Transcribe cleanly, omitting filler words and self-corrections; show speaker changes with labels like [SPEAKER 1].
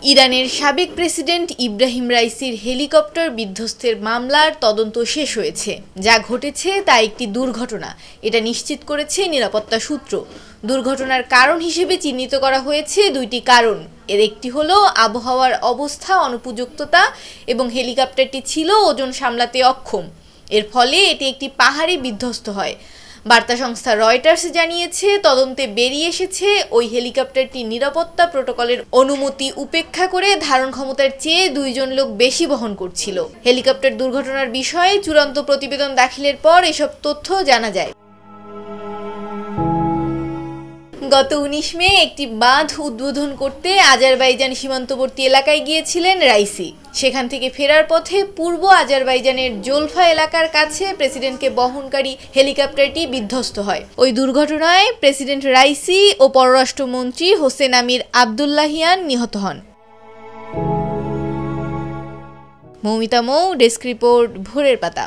[SPEAKER 1] ইরানের সাবেক president Ibrahim রাইসির helicopter বিধ্বস্তের মামলার তদন্ত শেষ হয়েছে। যা ঘটেছে তা একটি দুর্ঘটনা, এটা নিশ্চিত করেছে নিরাপত্তা সূত্র। দুর্ঘটনার কারণ হিসেবে চিহ্নিত করা হয়েছে দুইটি কারণ। এর একটি হলো আবহাওয়ার অবস্থা অনুপযুক্ততা এবং হেলিকপ্টারটি ছিল ওজন সামলাতে অক্ষম। এর ফলে এটি একটি পাহাড়ে বিধ্বস্ত হয়। বার্তা সংস্থা রয়টার্স জানিয়েছে, তদন্তে বেরিয়ে এসেছে ওই হেলিকপ্টারটি নিরাপত্তা প্রোটোকলের অনুমতি উপেক্ষা করে ধারণ ক্ষমতার চেয়ে 2 জন লোক বেশি বহন করছিল। হেলিকপ্টার দুর্ঘটনার বিষয়ে চূড়ান্ত প্রতিবেদন দাখিলের পর এসব তথ্য জানা যায়। গত 19 মে একটি বাঁধ উদ্বোধন করতে আজারবাইজান সীমান্তবর্তী এলাকায় গিয়েছিলেন রাইসি। সেখান থেকে ফেরার পথে পূর্ব আজারবাইজানের জোলফা এলাকার কাছে প্রেসিডেন্টকে বহনকারী হেলিকপ্টারটি বিধ্বস্ত হয়। ওই দুর্ঘটনায় প্রেসিডেন্ট রাইসি ও পররাষ্ট্রমন্ত্রী হোসেন আমির আবদুল্লাহিয়ান নিহত হন। মৌমিতা মৌ, ডেস্ক রিপোর্ট, ভোরের পাতা।